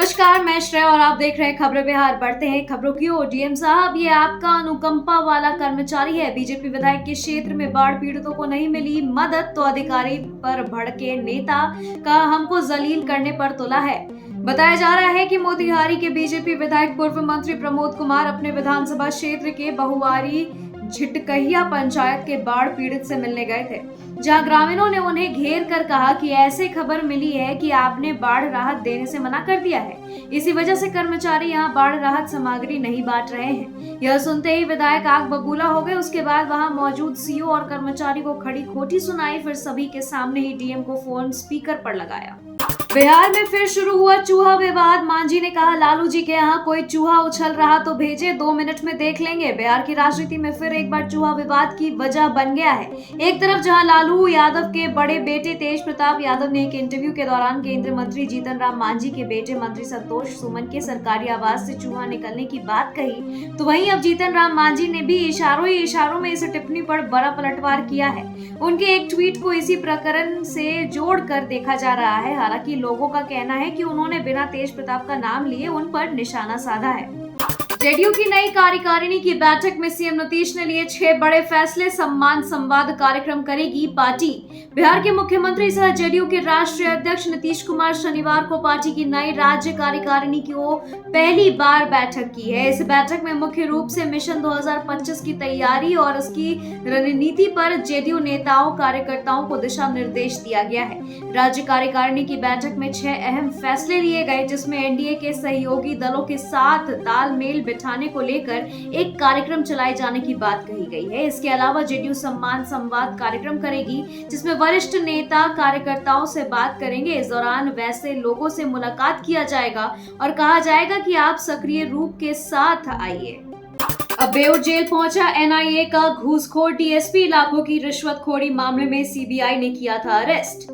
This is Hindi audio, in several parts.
नमस्कार, मैं श्रेया और आप देख रहे हैं खबरें बिहार। बढ़ते हैं खबरों की ओर। डीएम साहब, ये आपका अनुकंपा वाला कर्मचारी है। बीजेपी विधायक के क्षेत्र में बाढ़ पीड़ितों को नहीं मिली मदद तो अधिकारी पर भड़के नेता का हमको जलील करने पर तुला है। बताया जा रहा है कि मोतिहारी के बीजेपी विधायक पूर्व मंत्री प्रमोद कुमार अपने विधानसभा क्षेत्र के बहुवारी झिटकहिया पंचायत के बाढ़ पीड़ित से मिलने गए थे, जहां ग्रामीणों ने उन्हें घेर कर कहा कि ऐसे खबर मिली है कि आपने बाढ़ राहत देने से मना कर दिया है। इसी वजह से कर्मचारी यहां बाढ़ राहत सामग्री नहीं बांट रहे हैं। यह सुनते ही विधायक आग बबूला हो गए। उसके बाद वहां मौजूद सीओ और कर्मचारी को खड़ी खोटी सुनाई, फिर सभी के सामने ही डीएम को फोन स्पीकर पर लगाया। बिहार में फिर शुरू हुआ चूहा विवाद। मांझी ने कहा, लालू जी के यहाँ कोई चूहा उछल रहा तो भेजे, 2 मिनट में देख लेंगे। बिहार की राजनीति में फिर एक बार चूहा विवाद की वजह बन गया है। एक तरफ जहां लालू यादव के बड़े बेटे तेज प्रताप यादव ने एक इंटरव्यू के दौरान केंद्रीय मंत्री जीतन राम मांझी के बेटे मंत्री संतोष सुमन के सरकारी आवास से चूहा निकलने की बात कही, तो वहीं अब जीतन राम मांझी ने भी इशारों ही इशारों में इस टिप्पणी पर बड़ा पलटवार किया है। उनके एक ट्वीट को इसी प्रकरण से जोड़कर देखा जा रहा है। हालांकि लोगों का कहना है कि उन्होंने बिना तेज प्रताप का नाम लिए उन पर निशाना साधा है। जेडीयू की नई कार्यकारिणी की बैठक में सीएम नीतीश ने लिए 6 बड़े फैसले। सम्मान संवाद कार्यक्रम करेगी पार्टी। बिहार के मुख्यमंत्री सह जेडीयू के राष्ट्रीय अध्यक्ष नीतीश कुमार शनिवार को पार्टी की नई राज्य कार्यकारिणी की पहली बार बैठक की है। इस बैठक में मुख्य रूप से मिशन 2025 की तैयारी और उसकी रणनीति पर जेडीयू नेताओं कार्यकर्ताओं को दिशा निर्देश दिया गया है। राज्य कार्यकारिणी की बैठक में 6 अहम फैसले लिए गए, जिसमें एनडीए के सहयोगी दलों के साथ तालमेल बिठाने को लेकर एक कार्यक्रम चलाए जाने की बात कही गई है। इसके अलावा जेडीयू सम्मान संवाद कार्यक्रम करेगी, जिसमें वरिष्ठ नेता कार्यकर्ताओं से बात करेंगे। इस दौरान वैसे लोगों से मुलाकात किया जाएगा और कहा जाएगा कि आप सक्रिय रूप के साथ आइए। अब बेऊर जेल पहुंचा एनआईए का घूसखोर डीएसपी। लाखों की रिश्वतखोरी मामले में सीबीआई ने किया था अरेस्ट।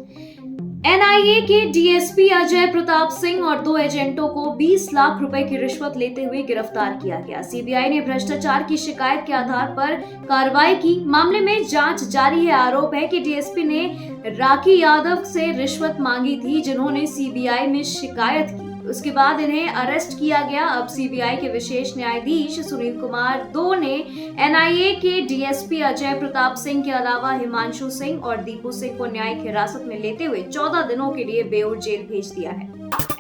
एनआईए के डीएसपी अजय प्रताप सिंह और 2 एजेंटों को 20 लाख रुपए की रिश्वत लेते हुए गिरफ्तार किया गया। सीबीआई ने भ्रष्टाचार की शिकायत के आधार पर कार्रवाई की। मामले में जांच जारी है। आरोप है कि डीएसपी ने राखी यादव से रिश्वत मांगी थी, जिन्होंने सीबीआई में शिकायत की। उसके बाद इन्हें अरेस्ट किया गया। अब सीबीआई के विशेष न्यायाधीश सुनील कुमार 2 ने एनआईए के डीएसपी अजय प्रताप सिंह के अलावा हिमांशु सिंह और दीपू सिंह को न्यायिक हिरासत में लेते हुए 14 दिनों के लिए बेऊर जेल भेज दिया है।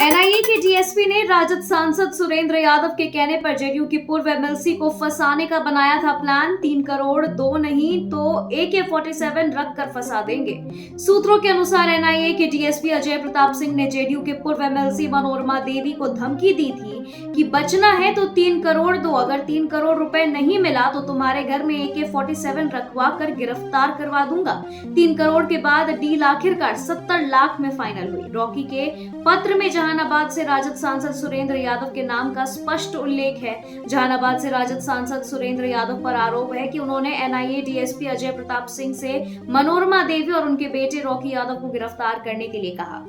एनआईए के डीएसपी ने राजद सांसद सुरेंद्र यादव के कहने पर जेडीयू की पूर्व एमएलसी को फंसाने का बनाया था प्लान। 3 करोड़ 2 नहीं तो AK-47 रख कर फंसा देंगे। सूत्रों के अनुसार एनआईए के डीएसपी अजय प्रताप सिंह ने जेडीयू के पूर्व एमएलसी मनोरमा देवी को धमकी दी थी कि बचना है तो 3 करोड़ दो, अगर 3 करोड़ रुपए नहीं मिला तो तुम्हारे घर में AK-47 रखवा कर गिरफ्तार करवा दूंगा। 3 करोड़ के बाद डील आखिरकार 70 लाख में फाइनल हुई। रॉकी के पत्र में जहानाबाद से राजद सांसद सुरेंद्र यादव के नाम का स्पष्ट उल्लेख है। जहानाबाद से राजद सांसद सुरेंद्र यादव पर आरोप है कि उन्होंने एनआईए डीएसपी अजय प्रताप सिंह से मनोरमा देवी और उनके बेटे रॉकी यादव को गिरफ्तार करने के लिए कहा।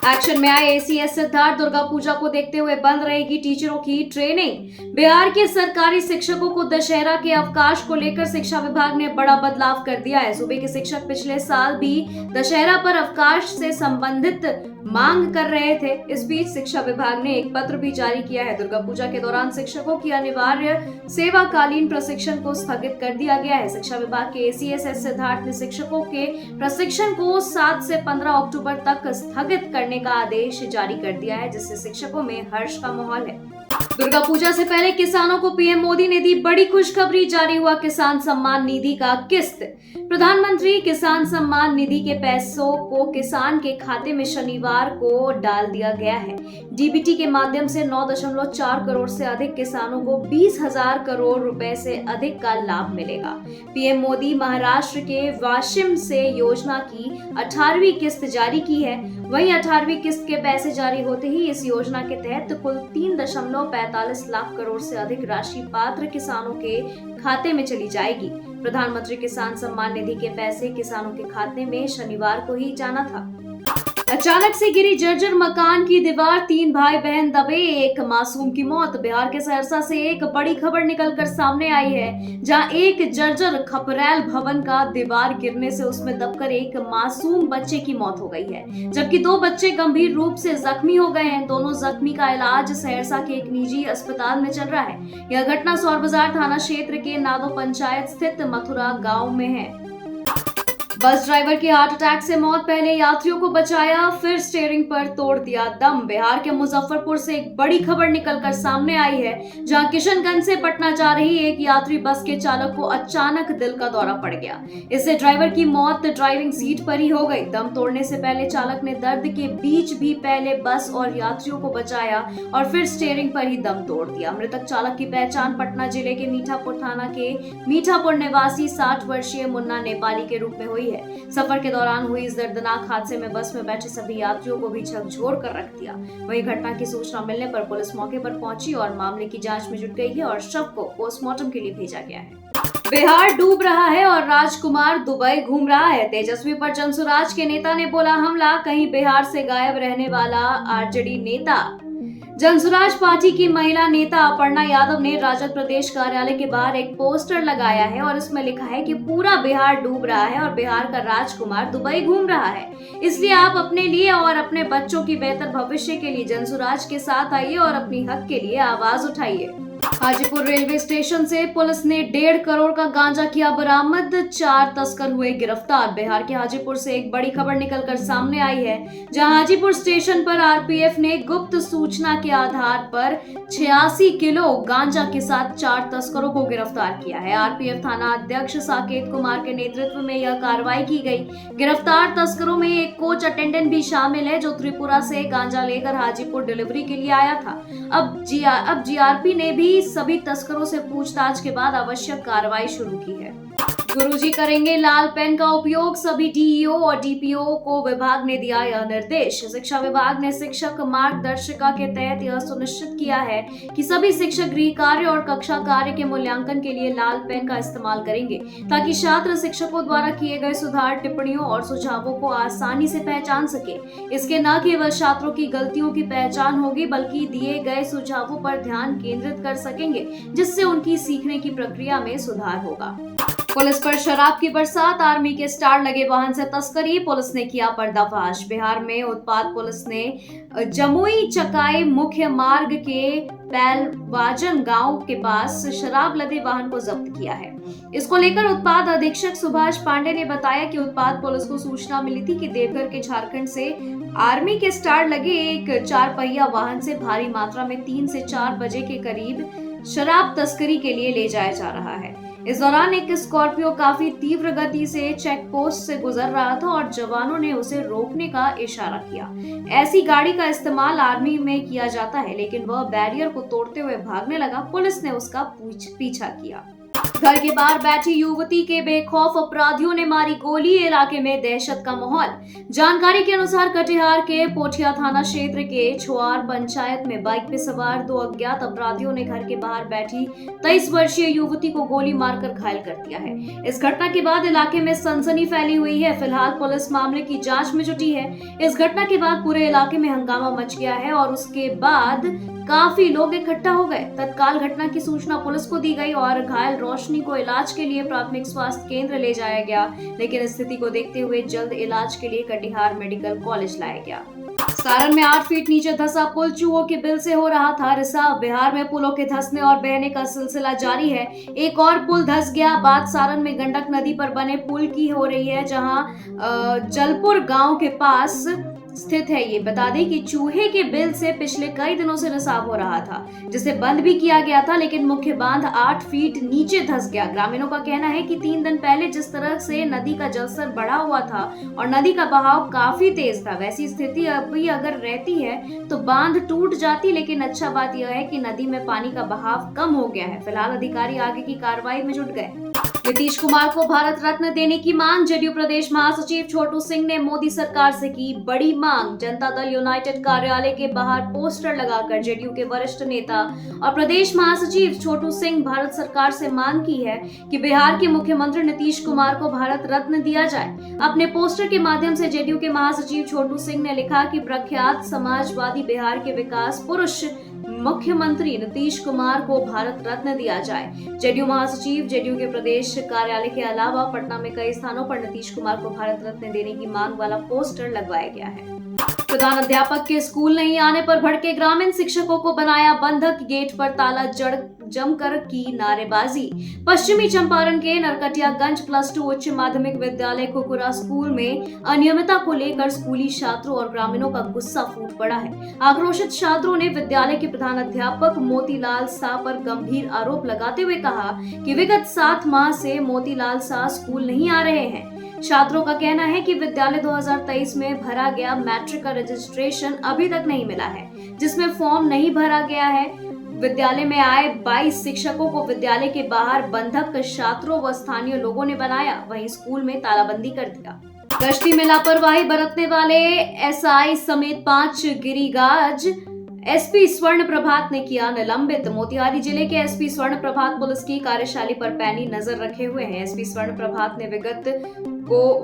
एक्शन में आए एसीएस सिद्धार्थ। दुर्गा पूजा को देखते हुए बंद रहेगी टीचरों की ट्रेनिंग। बिहार के सरकारी शिक्षकों को दशहरा के अवकाश को लेकर शिक्षा विभाग ने बड़ा बदलाव कर दिया है। सूबे के शिक्षक पिछले साल भी दशहरा पर अवकाश से संबंधित मांग कर रहे थे। इस बीच शिक्षा विभाग ने एक पत्र भी जारी किया है। दुर्गा पूजा के दौरान शिक्षकों की अनिवार्य सेवाकालीन प्रशिक्षण को स्थगित कर दिया गया है। शिक्षा विभाग के एसीएस सिद्धार्थ ने शिक्षकों के प्रशिक्षण को 7 से 15 अक्टूबर तक स्थगित करने का आदेश जारी कर दिया है, जिससे शिक्षकों में हर्ष का माहौल है। दुर्गा पूजा से पहले किसानों को पीएम मोदी ने दी बड़ी खुशखबरी। जारी हुआ किसान सम्मान निधि का किस्त। प्रधानमंत्री किसान सम्मान निधि के पैसों को किसान के खाते में शनिवार को डाल दिया गया है। डीबीटी के माध्यम से 9.4 करोड़ से अधिक किसानों को 20,000 करोड़ रुपए से अधिक का लाभ मिलेगा। पीएम मोदी महाराष्ट्र के वाशिम से योजना की 18वीं किस्त जारी की है। वहीं 18वीं किस्त के पैसे जारी होते ही इस योजना के तहत कुल 3.45 लाख करोड़ से अधिक राशि पात्र किसानों के खाते में चली जाएगी। प्रधानमंत्री किसान सम्मान निधि के पैसे किसानों के खाते में शनिवार को ही जाना था। अचानक से गिरी जर्जर मकान की दीवार, 3 भाई बहन दबे, एक मासूम की मौत। बिहार के सहरसा से एक बड़ी खबर निकलकर सामने आई है, जहां एक जर्जर खपरैल भवन का दीवार गिरने से उसमें दबकर एक मासूम बच्चे की मौत हो गई है, जबकि 2 बच्चे गंभीर रूप से जख्मी हो गए हैं। दोनों जख्मी का इलाज सहरसा के एक निजी अस्पताल में चल रहा है। यह घटना सौर बाजार थाना क्षेत्र के नादो पंचायत स्थित मथुरा गाँव में है। बस ड्राइवर की हार्ट अटैक से मौत, पहले यात्रियों को बचाया फिर स्टीयरिंग पर तोड़ दिया दम। बिहार के मुजफ्फरपुर से एक बड़ी खबर निकलकर सामने आई है, जहां किशनगंज से पटना जा रही एक यात्री बस के चालक को अचानक दिल का दौरा पड़ गया। इससे ड्राइवर की मौत ड्राइविंग सीट पर ही हो गई। दम तोड़ने से पहले चालक ने दर्द के बीच भी पहले बस और यात्रियों को बचाया और फिर स्टीयरिंग पर ही दम तोड़ दिया। मृतक चालक की पहचान पटना जिले के मीठापुर थाना के मीठापुर निवासी 60 वर्षीय मुन्ना नेपाली के रूप में हुई है। सफर के दौरान हुई इस दर्दनाक हादसे में बस में बैठे सभी यात्रियों को भी झकझोर कर रख दिया। वहीं घटना की सूचना मिलने पर पुलिस मौके पर पहुंची और मामले की जांच में जुट गई है और शव को पोस्टमार्टम के लिए भेजा गया है। बिहार डूब रहा है और राजकुमार दुबई घूम रहा है। तेजस्वी पर जनसुराज के नेता ने बोला हमला, कहीं बिहार से गायब रहने वाला आरजेडी नेता। जनसुराज पार्टी की महिला नेता अपर्णा यादव ने राजद प्रदेश कार्यालय के बाहर एक पोस्टर लगाया है और इसमें लिखा है कि पूरा बिहार डूब रहा है और बिहार का राजकुमार दुबई घूम रहा है, इसलिए आप अपने लिए और अपने बच्चों की बेहतर भविष्य के लिए जनसुराज के साथ आइए और अपनी हक के लिए आवाज उठाइए। हाजीपुर रेलवे स्टेशन से पुलिस ने 1.5 करोड़ का गांजा किया बरामद, 4 तस्कर हुए गिरफ्तार। बिहार के हाजीपुर से एक बड़ी खबर निकलकर सामने आई है, जहां हाजीपुर स्टेशन पर आरपीएफ ने गुप्त सूचना के आधार पर 86 किलो गांजा के साथ 4 तस्करों को गिरफ्तार किया है। आरपीएफ थाना अध्यक्ष साकेत कुमार के नेतृत्व में यह कार्रवाई की गई। गिरफ्तार तस्करों में एक कोच अटेंडेंट भी शामिल है, जो त्रिपुरा से गांजा लेकर हाजीपुर डिलीवरी के लिए आया था। अब जीआरपी ने भी सभी तस्करों से पूछताछ के बाद आवश्यक कार्रवाई शुरू की है। गुरुजी करेंगे लाल पेन का उपयोग, सभी डीईओ और डीपीओ को विभाग ने दिया यह निर्देश। शिक्षा विभाग ने शिक्षक मार्गदर्शिका के तहत यह सुनिश्चित किया है कि सभी शिक्षक गृह कार्य और कक्षा कार्य के मूल्यांकन के लिए लाल पेन का इस्तेमाल करेंगे, ताकि छात्र शिक्षकों द्वारा किए गए सुधार टिप्पणियों और सुझावों को आसानी से पहचान सके। इसके न केवल छात्रों की गलतियों की पहचान होगी, बल्कि दिए गए सुझावों पर ध्यान केंद्रित कर सकेंगे, जिससे उनकी सीखने की प्रक्रिया में सुधार होगा। पुलिस पर शराब की बरसात, आर्मी के स्टार लगे वाहन से तस्करी, पुलिस ने किया पर्दाफाश। बिहार में उत्पाद पुलिस ने जमुई चकाई मुख्य मार्ग के पैलवाजन गांव के पास शराब लदे वाहन को जब्त किया है। इसको लेकर उत्पाद अधीक्षक सुभाष पांडे ने बताया कि उत्पाद पुलिस को सूचना मिली थी कि देवघर के झारखंड से आर्मी के स्टार लगे एक 4 पहिया वाहन से भारी मात्रा में 3 से 4 बजे के करीब शराब तस्करी के लिए ले जाया जा रहा है। इस दौरान एक स्कॉर्पियो काफी तीव्र गति से चेक पोस्ट से गुजर रहा था और जवानों ने उसे रोकने का इशारा किया। ऐसी गाड़ी का इस्तेमाल आर्मी में किया जाता है, लेकिन वह बैरियर को तोड़ते हुए भागने लगा। पुलिस ने उसका पीछा किया। घर के बाहर बैठी युवती के बेखौफ अपराधियों ने मारी गोली, इलाके में दहशत का माहौल। जानकारी के अनुसार कटिहार के पोठिया थाना क्षेत्र के छोआर पंचायत में बाइक पे सवार 2 अज्ञात अपराधियों ने घर के बाहर बैठी 23 वर्षीय युवती को गोली मारकर घायल कर दिया है। इस घटना के बाद इलाके में सनसनी फैली हुई है। फिलहाल पुलिस मामले की जांच में जुटी है। इस घटना के बाद पूरे इलाके में हंगामा मच गया है और उसके बाद काफी लोग इकट्ठा हो गए। तत्काल घटना की सूचना पुलिस को दी गई और घायल रोशनी को इलाज के लिए प्राथमिक स्वास्थ्य केंद्र ले जाया गया, लेकिन स्थिति को देखते हुए जल्द इलाज के लिए कटिहार मेडिकल कॉलेज लाया गया। सारण में 8 फीट नीचे धंसा पुल, चूहों के बिल से हो रहा था रिसाव। बिहार में पुलों के धंसने और बहने का सिलसिला जारी है। एक और पुल धंस गया। बात सारण में गंडक नदी पर बने पुल की हो रही है, जहां जलपुर गांव के पास स्थित है। ये बता दें कि चूहे के बिल से पिछले कई दिनों से रिसाव हो रहा था, जिसे बंद भी किया गया था, लेकिन मुख्य बांध 8 फीट नीचे धंस गया। ग्रामीणों का कहना है कि 3 दिन पहले जिस तरह से नदी का जलस्तर बढ़ा हुआ था और नदी का बहाव काफी तेज था, वैसी स्थिति अभी अगर रहती है तो बांध टूट जाती। लेकिन अच्छा बात यह है कि नदी में पानी का बहाव कम हो गया है। फिलहाल अधिकारी आगे की कार्रवाई में जुट गए। नीतीश कुमार को भारत रत्न देने की मांग। जदयू प्रदेश महासचिव छोटू सिंह ने मोदी सरकार से की बड़ी मांग। जनता दल यूनाइटेड कार्यालय के बाहर पोस्टर लगाकर जदयू के वरिष्ठ नेता और प्रदेश महासचिव छोटू सिंह भारत सरकार से मांग की है कि बिहार के मुख्यमंत्री नीतीश कुमार को भारत रत्न दिया जाए। अपने पोस्टर के माध्यम से जदयू के महासचिव छोटू सिंह ने लिखा कि प्रख्यात समाजवादी बिहार के विकास पुरुष मुख्यमंत्री नीतीश कुमार को भारत रत्न दिया जाए। जदयू महासचिव जदयू के प्रदेश कार्यालय के अलावा पटना में कई स्थानों पर नीतीश कुमार को भारत रत्न देने की मांग वाला पोस्टर लगवाया गया है। प्रधान अध्यापक के स्कूल नहीं आने पर भड़के ग्रामीण, शिक्षकों को बनाया बंधक, गेट पर ताला जमकर की नारेबाजी। पश्चिमी चंपारण के नरकटियागंज प्लस 2 उच्च माध्यमिक विद्यालय कुकुरा स्कूल में अनियमितता को लेकर स्कूली छात्रों और ग्रामीणों का गुस्सा फूट पड़ा है। आक्रोशित छात्रों ने विद्यालय के प्रधान अध्यापक मोतीलाल शाह पर गंभीर आरोप लगाते हुए कहा कि विगत 7 माह से मोतीलाल शाह स्कूल नहीं आ रहे हैं। छात्रों का कहना है कि विद्यालय 2023 में भरा गया मैट्रिक का रजिस्ट्रेशन अभी तक नहीं मिला है, जिसमें फॉर्म नहीं भरा गया है। विद्यालय में आए 22 शिक्षकों को विद्यालय के बाहर बंधक छात्रों व स्थानीय लोगों ने बनाया, वहीं स्कूल में तालाबंदी कर दिया। गश्ती में लापरवाही बरतने वाले एसआई समेत 5 गिरिराज एसपी स्वर्ण प्रभात ने किया निलंबित। मोतिहारी जिले के एसपी स्वर्ण प्रभात पुलिस की कार्यशैली पर पैनी नजर रखे हुए हैं। एसपी स्वर्ण प्रभात ने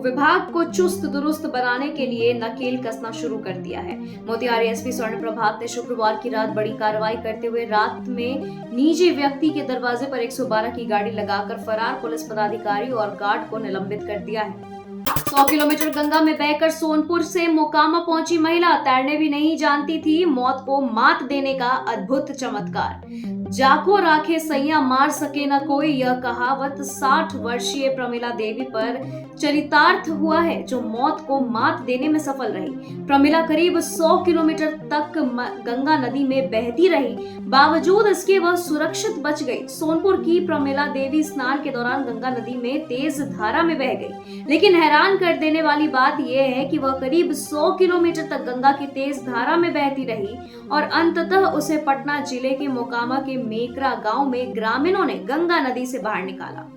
विभाग को चुस्त दुरुस्त बनाने के लिए नकेल कसना शुरू कर दिया है। मोतिहारी एसपी स्वर्ण प्रभात ने शुक्रवार की रात बड़ी कार्रवाई करते हुए रात में निजी व्यक्ति के दरवाजे पर 112 की गाड़ी लगाकर फरार पुलिस पदाधिकारी और गार्ड को निलंबित कर दिया है। 100 किलोमीटर गंगा में बहकर सोनपुर से मोकामा पहुंची महिला, तैरने भी नहीं जानती थी, मौत को मात देने का अद्भुत चमत्कार। जाको राखे सैया मार सके न कोई, यह कहावत 60 वर्षीय प्रमिला देवी पर चरितार्थ हुआ है, जो मौत को मात देने में सफल रही। प्रमिला करीब 100 किलोमीटर तक गंगा नदी में बहती रही, बावजूद इसके वह सुरक्षित बच गई। सोनपुर की प्रमिला देवी स्नान के दौरान गंगा नदी में तेज धारा में बह गई, लेकिन हैरान कर देने वाली बात यह है कि वह करीब 100 किलोमीटर तक गंगा की तेज धारा में बहती रही और अंततः उसे पटना जिले के मोकामा के मेकरा गांव में ग्रामीणों ने गंगा नदी से बाहर निकाला।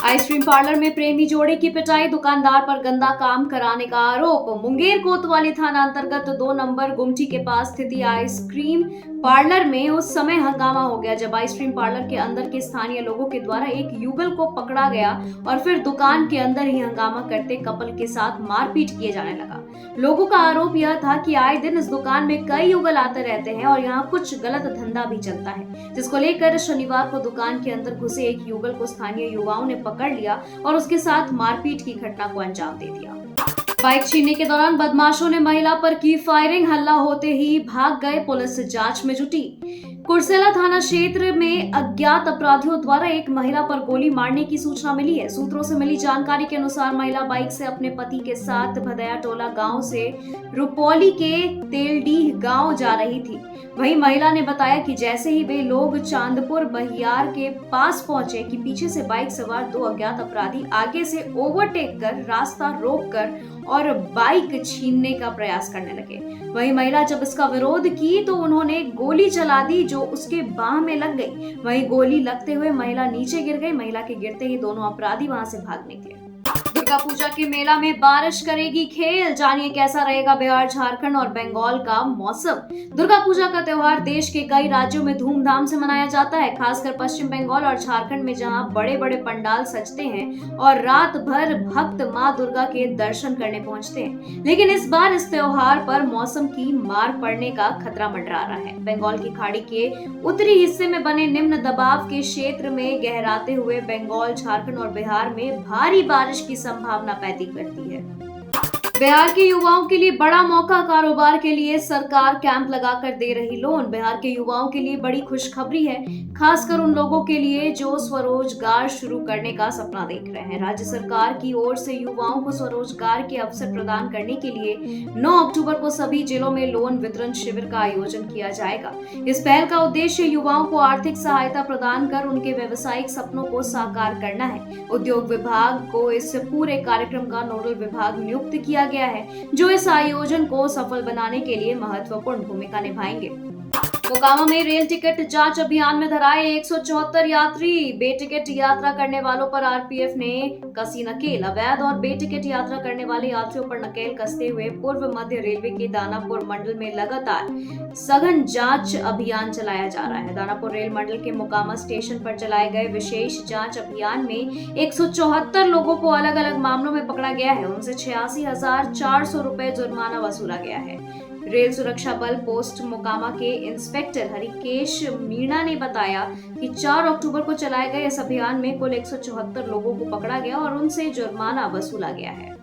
आइसक्रीम पार्लर में प्रेमी जोड़े की पिटाई, दुकानदार पर गंदा काम कराने का आरोप। मुंगेर कोतवाली थाना अंतर्गत 2 नंबर गुमटी के पास स्थित आइसक्रीम पार्लर में उस समय हंगामा हो गया जब आइसक्रीम पार्लर के अंदर के स्थानीय लोगों के द्वारा एक युगल को पकड़ा गया और फिर दुकान के अंदर ही हंगामा करते कपल के साथ मारपीट किए जाने लगा। लोगों का आरोप यह था कि आए दिन इस दुकान में कई युगल आते रहते हैं और यहाँ कुछ गलत धंधा भी चलता है, जिसको लेकर शनिवार को दुकान के अंदर घुसे एक युगल को स्थानीय युवाओं ने पकड़ लिया और उसके साथ मारपीट की घटना को अंजाम दे दिया। बाइक छीनने के दौरान बदमाशों ने महिला पर की फायरिंग, हल्ला होते ही भाग गए, पुलिस जांच में जुटी। कुर्सेला थाना क्षेत्र में अज्ञात अपराधियों द्वारा एक महिला पर गोली मारने की सूचना मिली है। सूत्रों से मिली जानकारी के अनुसार महिला बाइक से अपने पति के साथ भदया टोला गांव से रुपौली के तेलडीह गांव जा रही थी। वहीं महिला ने बताया कि जैसे ही वे लोग चांदपुर बहियार के पास पहुंचे कि पीछे से बाइक सवार 2 अज्ञात अपराधी आगे से ओवरटेक कर रास्ता रोककर और बाइक छीनने का प्रयास करने लगे। वहीं महिला जब इसका विरोध की तो उन्होंने गोली चला दी जो उसके बाह में लग गई। वहीं गोली लगते हुए महिला नीचे गिर गई। महिला के गिरते ही दोनों अपराधी वहां से भाग निकले। दुर्गा पूजा के मेला में बारिश करेगी खेल, जानिए कैसा रहेगा बिहार, झारखंड और बंगाल का मौसम। दुर्गा पूजा का त्योहार देश के कई राज्यों में धूमधाम से मनाया जाता है, खासकर पश्चिम बंगाल और झारखंड में, जहां बड़े बड़े पंडाल सजते हैं और रात भर भक्त मां दुर्गा के दर्शन करने पहुंचते हैं। लेकिन इस बार इस त्योहार पर मौसम की मार पड़ने का खतरा मंडरा रहा है। बंगाल की खाड़ी के उत्तरी हिस्से में बने निम्न दबाव के क्षेत्र में गहराते हुए बंगाल, झारखंड और बिहार में भारी बारिश की संभावना पैदा करती है। बिहार के युवाओं के लिए बड़ा मौका, कारोबार के लिए सरकार कैंप लगाकर दे रही लोन। बिहार के युवाओं के लिए बड़ी खुशखबरी है, खासकर उन लोगों के लिए जो स्वरोजगार शुरू करने का सपना देख रहे हैं। राज्य सरकार की ओर से युवाओं को स्वरोजगार के अवसर प्रदान करने के लिए 9 अक्टूबर को सभी जिलों में लोन वितरण शिविर का आयोजन किया जाएगा। इस पहल का उद्देश्य युवाओं को आर्थिक सहायता प्रदान कर उनके व्यवसायिक सपनों को साकार करना है। उद्योग विभाग को इस पूरे कार्यक्रम का नोडल विभाग नियुक्त किया गया है, जो इस आयोजन को सफल बनाने के लिए महत्वपूर्ण भूमिका निभाएंगे। मोकामा में रेल टिकट जांच अभियान में धराए 174 यात्री। बेटिकट यात्रा करने वालों पर आरपीएफ ने कसी नकेल। अवैध और बेटिकट यात्रा करने वाले यात्रियों पर नकेल कसते हुए पूर्व मध्य रेलवे के दानापुर मंडल में लगातार सघन जांच अभियान चलाया जा रहा है। दानापुर रेल मंडल के मोकामा स्टेशन पर चलाए गए विशेष जांच अभियान में 174 लोगों को अलग अलग मामलों में पकड़ा गया है। उनसे 86,400 रुपए जुर्माना वसूला गया है। रेल सुरक्षा बल पोस्ट मोकामा के इंस्पेक्टर हरिकेश मीणा ने बताया कि 4 अक्टूबर को चलाए गए इस अभियान में कुल 174 लोगों को पकड़ा गया और उनसे जुर्माना वसूला गया है।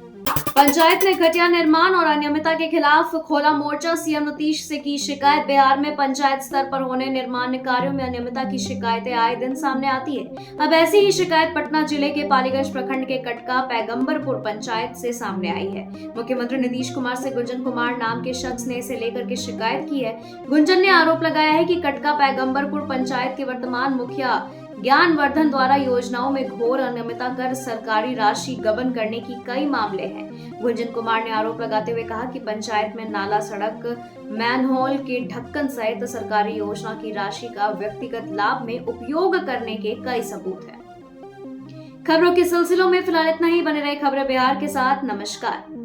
पंचायत में घटिया निर्माण और अनियमितता के खिलाफ खोला मोर्चा। सीएम नीतीश से की शिकायत। बिहार में पंचायत स्तर पर होने निर्माण कार्यों में अनियमितता की शिकायतें आए दिन सामने आती है। अब ऐसी ही शिकायत पटना जिले के पालीगंज प्रखंड के कटका पैगंबरपुर पंचायत से सामने आई है। मुख्यमंत्री नीतीश कुमार से गुंजन कुमार नाम के शख्स ने इसे लेकर के शिकायत की है। गुंजन ने आरोप लगाया है कि कटका पैगंबरपुर पंचायत के वर्तमान मुखिया ज्ञानवर्धन द्वारा योजनाओं में घोर अनियमितता कर सरकारी राशि गबन करने की कई मामले हैं। गुंजन कुमार ने आरोप लगाते हुए कहा कि पंचायत में नाला, सड़क, मैनहोल के ढक्कन सहित सरकारी योजना की राशि का व्यक्तिगत लाभ में उपयोग करने के कई सबूत हैं। खबरों के सिलसिलों में फिलहाल इतना ही। बने रहे खबरें बिहार के साथ। नमस्कार।